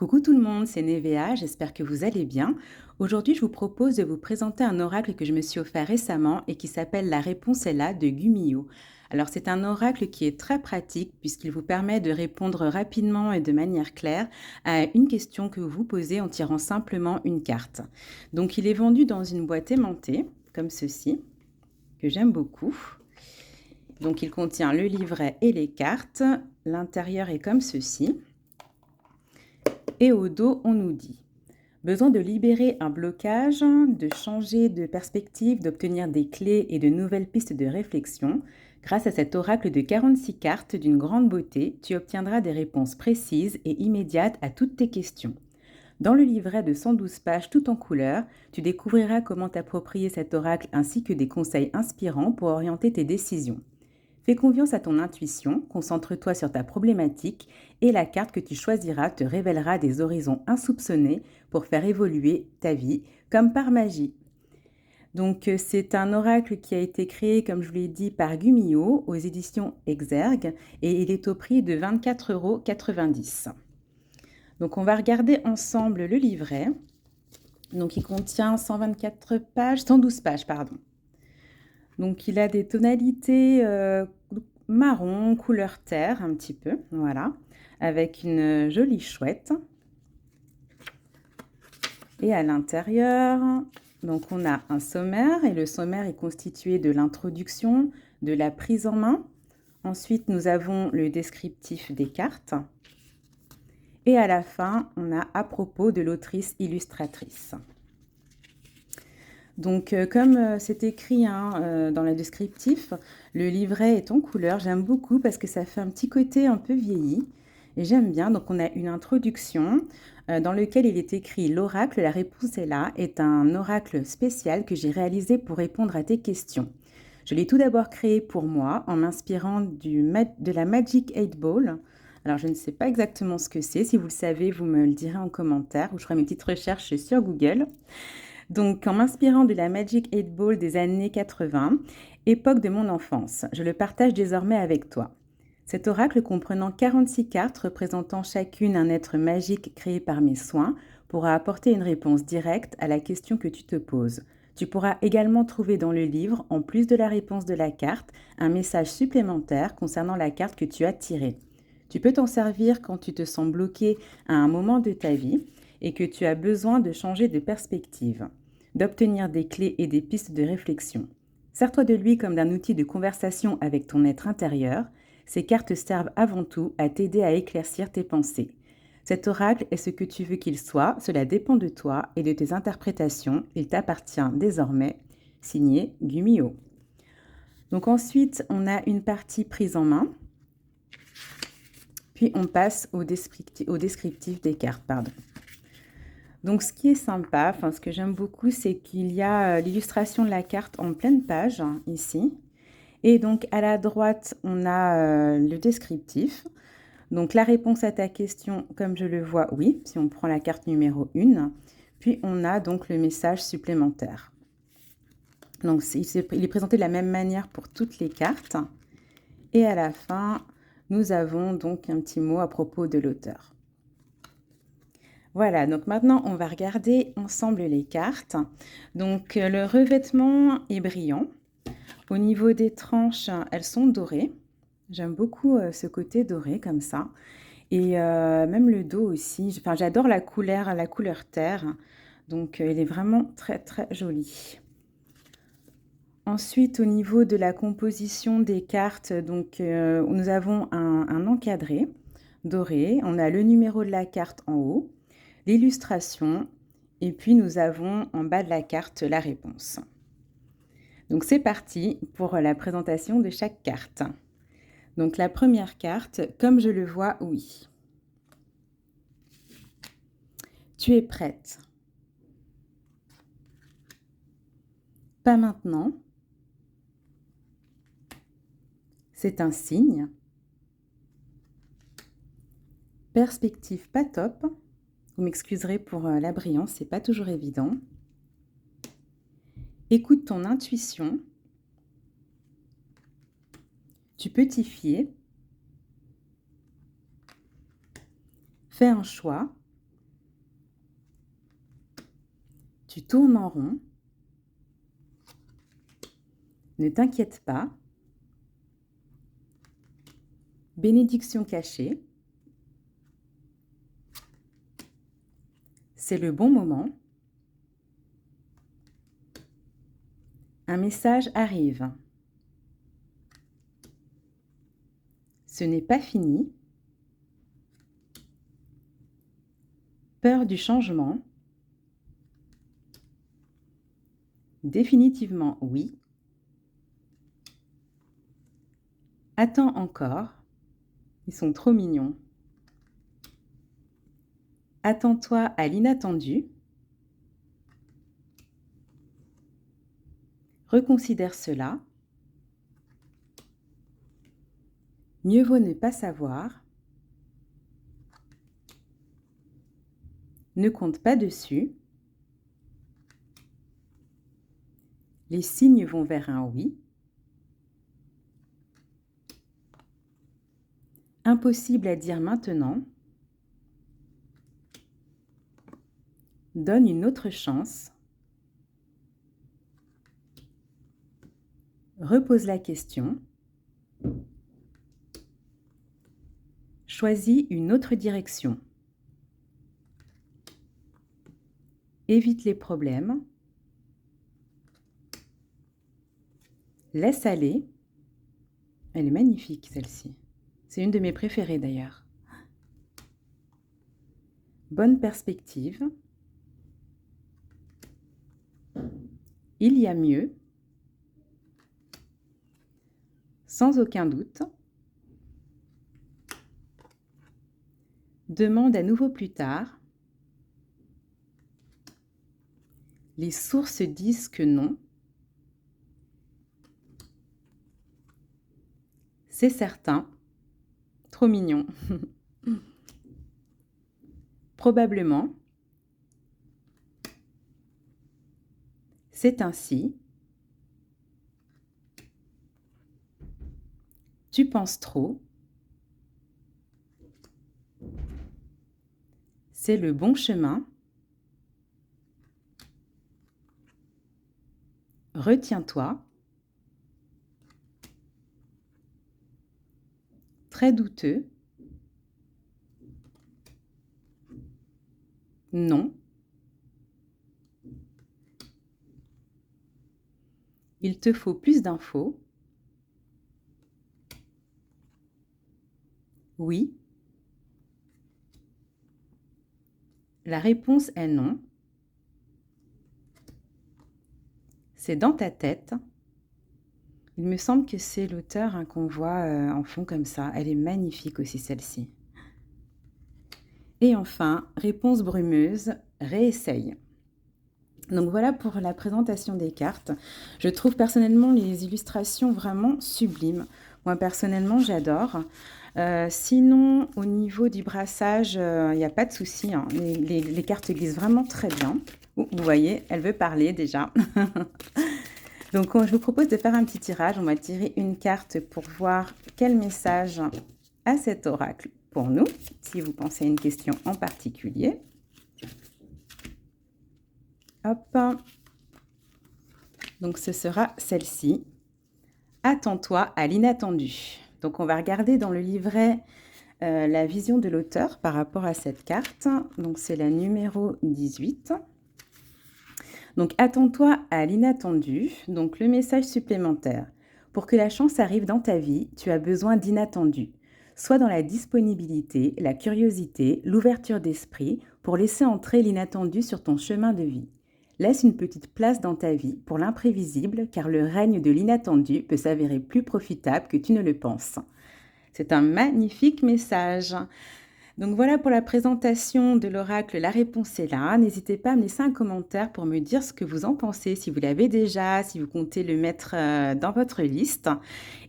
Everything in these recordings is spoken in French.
Coucou tout le monde, c'est Nevea, j'espère que vous allez bien. Aujourd'hui, je vous propose de vous présenter un oracle que je me suis offert récemment et qui s'appelle La réponse est là de Gumio. Alors, c'est un oracle qui est très pratique puisqu'il vous permet de répondre rapidement et de manière claire à une question que vous vous posez en tirant simplement une carte. Donc, il est vendu dans une boîte aimantée, comme ceci, que j'aime beaucoup. Donc, il contient le livret et les cartes. L'intérieur est comme ceci. Et au dos, on nous dit: besoin de libérer un blocage, de changer de perspective, d'obtenir des clés et de nouvelles pistes de réflexion. Grâce à cet oracle de 46 cartes d'une grande beauté, tu obtiendras des réponses précises et immédiates à toutes tes questions. Dans le livret de 112 pages tout en couleur, tu découvriras comment t'approprier cet oracle ainsi que des conseils inspirants pour orienter tes décisions. Fais confiance à ton intuition, concentre-toi sur ta problématique et la carte que tu choisiras te révélera des horizons insoupçonnés pour faire évoluer ta vie comme par magie. Donc c'est un oracle qui a été créé, comme je vous l'ai dit, par Gumio aux éditions Exergue et il est au prix de 24,90 €. Donc on va regarder ensemble le livret. Donc il contient 124 pages, 112 pages, pardon. Donc il a des tonalités marron, couleur terre un petit peu, voilà, avec une jolie chouette. Et à l'intérieur, donc on a un sommaire et le sommaire est constitué de l'introduction, de la prise en main. Ensuite, nous avons le descriptif des cartes. Et à la fin, on a à propos de l'autrice illustratrice. Donc, comme c'est écrit dans le descriptif, le livret est en couleur. J'aime beaucoup parce que ça fait un petit côté un peu vieilli. Et j'aime bien. Donc, on a une introduction dans laquelle il est écrit: l'oracle, la réponse est là, est un oracle spécial que j'ai réalisé pour répondre à tes questions. Je l'ai tout d'abord créé pour moi en m'inspirant de la Magic 8 Ball. Alors, je ne sais pas exactement ce que c'est. Si vous le savez, vous me le direz en commentaire ou je ferai mes petites recherches sur Google. Donc, en m'inspirant de la Magic 8 Ball des années 80, époque de mon enfance, je le partage désormais avec toi. Cet oracle comprenant 46 cartes représentant chacune un être magique créé par mes soins pourra apporter une réponse directe à la question que tu te poses. Tu pourras également trouver dans le livre, en plus de la réponse de la carte, un message supplémentaire concernant la carte que tu as tirée. Tu peux t'en servir quand tu te sens bloqué à un moment de ta vie et que tu as besoin de changer de perspective, d'obtenir des clés et des pistes de réflexion. Sers-toi de lui comme d'un outil de conversation avec ton être intérieur. Ces cartes servent avant tout à t'aider à éclaircir tes pensées. Cet oracle est ce que tu veux qu'il soit, cela dépend de toi et de tes interprétations, il t'appartient désormais. Signé Gumio. Donc ensuite, on a une partie prise en main, puis on passe au descriptif des cartes, pardon. Donc ce qui est sympa, enfin ce que j'aime beaucoup, c'est qu'il y a l'illustration de la carte en pleine page, ici. Et donc à la droite, on a le descriptif. Donc la réponse à ta question, comme je le vois, oui, si on prend la carte numéro 1. Puis on a donc le message supplémentaire. Donc il est présenté de la même manière pour toutes les cartes. Et à la fin, nous avons donc un petit mot à propos de l'auteur. Voilà, donc maintenant on va regarder ensemble les cartes. Donc le revêtement est brillant. Au niveau des tranches, elles sont dorées. J'aime beaucoup ce côté doré comme ça. Et même le dos aussi. Enfin, j'adore la couleur terre. Donc il est vraiment très très joli. Ensuite, au niveau de la composition des cartes, donc nous avons un encadré doré. On a le numéro de la carte en haut, l'illustration, et puis nous avons en bas de la carte la réponse. Donc c'est parti pour la présentation de chaque carte. Donc la première carte, comme je le vois, oui. Tu es prête. Pas maintenant. C'est un signe. Perspective pas top. Vous m'excuserez pour la brillance, c'est pas toujours évident. Écoute ton intuition. Tu peux t'y fier. Fais un choix. Tu tournes en rond. Ne t'inquiète pas. Bénédiction cachée. C'est le bon moment. Un message arrive. Ce n'est pas fini. Peur du changement. Définitivement oui. Attends encore. Ils sont trop mignons. Attends-toi à l'inattendu. Reconsidère cela. Mieux vaut ne pas savoir. Ne compte pas dessus. Les signes vont vers un oui. Impossible à dire maintenant. Donne une autre chance. Repose la question. Choisis une autre direction. Évite les problèmes. Laisse aller. Elle est magnifique, celle-ci. C'est une de mes préférées d'ailleurs. Bonne perspective. Il y a mieux. Sans aucun doute. Demande à nouveau plus tard. Les sources disent que non. C'est certain. Trop mignon. Probablement. C'est ainsi. Tu penses trop. C'est le bon chemin. Retiens-toi. Très douteux. Non. Il te faut plus d'infos. Oui. La réponse est non. C'est dans ta tête. Il me semble que c'est l'auteur qu'on voit en fond comme ça. Elle est magnifique aussi, celle-ci. Et enfin, réponse brumeuse, réessaye. Donc voilà pour la présentation des cartes. Je trouve personnellement les illustrations vraiment sublimes. Moi personnellement, j'adore. Sinon, au niveau du brassage, il n'y a pas de souci, hein. Les cartes glissent vraiment très bien. Vous voyez, elle veut parler déjà. Donc, je vous propose de faire un petit tirage. On va tirer une carte pour voir quel message a cet oracle pour nous, si vous pensez à une question en particulier. Hop. Donc, ce sera celle-ci. Attends-toi à l'inattendu. Donc, on va regarder dans le livret la vision de l'auteur par rapport à cette carte. Donc, c'est la numéro 18. Donc, attends-toi à l'inattendu. Donc, le message supplémentaire. Pour que la chance arrive dans ta vie, tu as besoin d'inattendu. Sois dans la disponibilité, la curiosité, l'ouverture d'esprit pour laisser entrer l'inattendu sur ton chemin de vie. Laisse une petite place dans ta vie pour l'imprévisible, car le règne de l'inattendu peut s'avérer plus profitable que tu ne le penses. C'est un magnifique message. Donc voilà pour la présentation de l'oracle, la réponse est là. N'hésitez pas à me laisser un commentaire pour me dire ce que vous en pensez, si vous l'avez déjà, si vous comptez le mettre dans votre liste.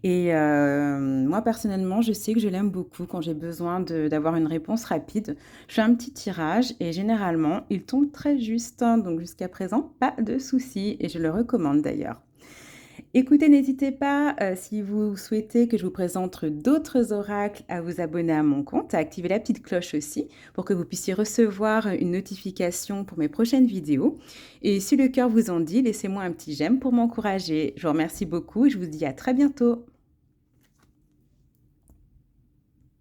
Et moi personnellement, je sais que je l'aime beaucoup quand j'ai besoin d'avoir une réponse rapide. Je fais un petit tirage et généralement, il tombe très juste. Donc jusqu'à présent, pas de souci et je le recommande d'ailleurs. Écoutez, n'hésitez pas, si vous souhaitez que je vous présente d'autres oracles, à vous abonner à mon compte, à activer la petite cloche aussi, pour que vous puissiez recevoir une notification pour mes prochaines vidéos. Et si le cœur vous en dit, laissez-moi un petit j'aime pour m'encourager. Je vous remercie beaucoup et je vous dis à très bientôt.